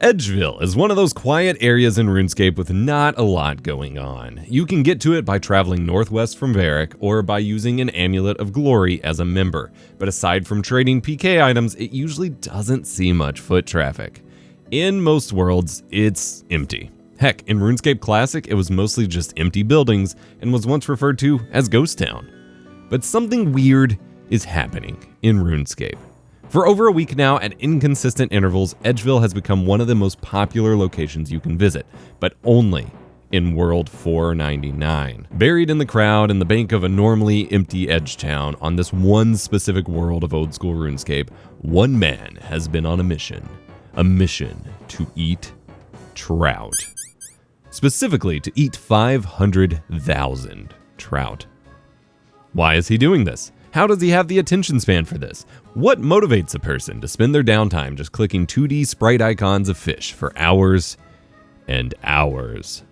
Edgeville is one of those quiet areas in RuneScape with not a lot going on. You can get to it by traveling northwest from Varric or by using an Amulet of Glory as a member, but aside from trading PK items, it usually doesn't see much foot traffic. In most worlds, it's empty. Heck, in RuneScape Classic, it was mostly just empty buildings and was once referred to as Ghost Town. But something weird is happening in RuneScape. For over a week now, at inconsistent intervals, Edgeville has become one of the most popular locations you can visit, but only in World 499. Buried in the crowd in the bank of a normally empty Edgetown on this one specific world of Old School RuneScape, one man has been on a mission to eat trout. Specifically, to eat 500,000 trout. Why is he doing this? How does he have the attention span for this? What motivates a person to spend their downtime just clicking 2D sprite icons of fish for hours and hours?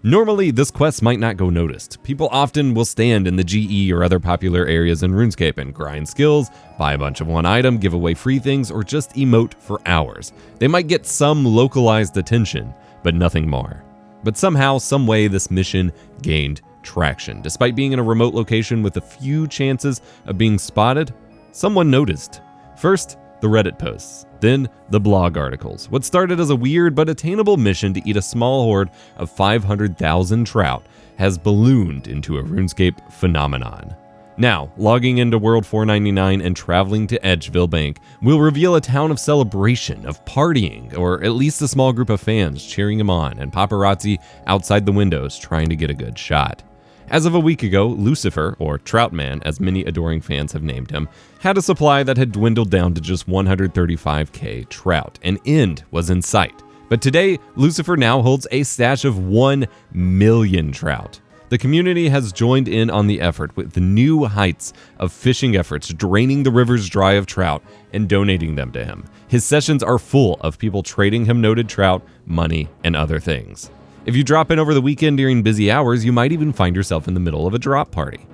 Normally, this quest might not go noticed. People often will stand in the GE or other popular areas in RuneScape and grind skills, buy a bunch of one item, give away free things, or just emote for hours. They might get some localized attention, but nothing more. But somehow, some way, this mission gained traction. Despite being in a remote location with a few chances of being spotted, someone noticed. First, the Reddit posts, then the blog articles. What started as a weird but attainable mission to eat a small horde of 500,000 trout has ballooned into a RuneScape phenomenon. Now, logging into World 499 and traveling to Edgeville Bank will reveal a town of celebration, of partying, or at least a small group of fans cheering him on and paparazzi outside the windows trying to get a good shot. As of a week ago, Lousifer, or Trout Man as many adoring fans have named him, had a supply that had dwindled down to just 135k trout. An end was in sight. But today, Lousifer now holds a stash of 1 million trout. The community has joined in on the effort with the new heights of fishing efforts, draining the rivers dry of trout and donating them to him. His sessions are full of people trading him noted trout, money, and other things. If you drop in over the weekend during busy hours, you might even find yourself in the middle of a drop party.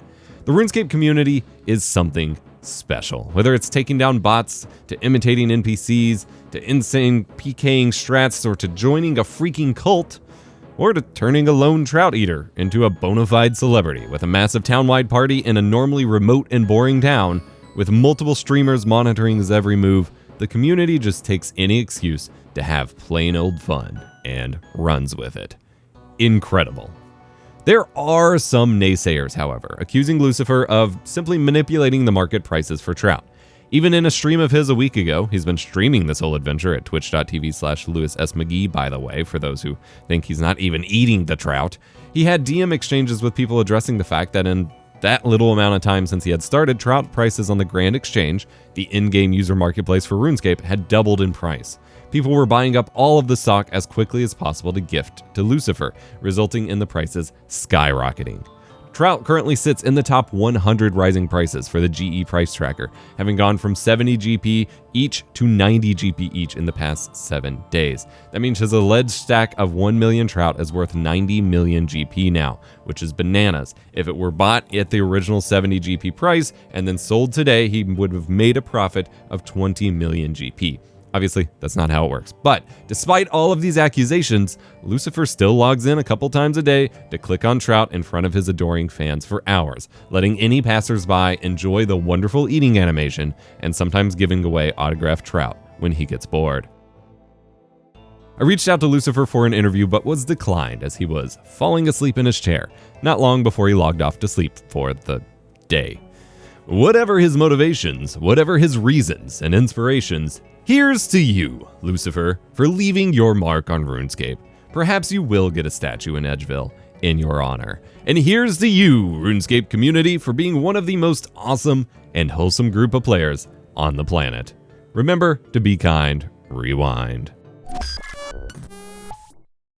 The RuneScape community is something special. Whether it's taking down bots, to imitating NPCs, to insane PKing strats, or to joining a freaking cult, or to turning a lone trout eater into a bona fide celebrity with a massive town-wide party in a normally remote and boring town, with multiple streamers monitoring his every move, the community just takes any excuse to have plain old fun and runs with it. Incredible. There are some naysayers, however, accusing Lousifer of simply manipulating the market prices for trout. Even in a stream of his a week ago, he's been streaming this whole adventure at twitch.tv/LewisSMcGee, by the way, for those who think he's not even eating the trout. He had DM exchanges with people addressing the fact that in that little amount of time since he had started, trout prices on the Grand Exchange, the in-game user marketplace for RuneScape, had doubled in price. People were buying up all of the stock as quickly as possible to gift to Lousifer, resulting in the prices skyrocketing. Trout currently sits in the top 100 rising prices for the GE price tracker, having gone from 70 GP each to 90 GP each in the past 7 days. That means his alleged stack of 1 million trout is worth 90 million GP now, which is bananas. If it were bought at the original 70 GP price and then sold today, he would have made a profit of 20 million GP. Obviously, that's not how it works. But despite all of these accusations, Lousifer still logs in a couple times a day to click on trout in front of his adoring fans for hours, letting any passersby enjoy the wonderful eating animation and sometimes giving away autographed trout when he gets bored. I reached out to Lousifer for an interview but was declined as he was falling asleep in his chair, not long before he logged off to sleep for the day. Whatever his motivations, whatever his reasons and inspirations, here's to you, Lousifer, for leaving your mark on RuneScape. Perhaps you will get a statue in Edgeville in your honor. And here's to you, RuneScape community, for being one of the most awesome and wholesome group of players on the planet. Remember to be kind, rewind.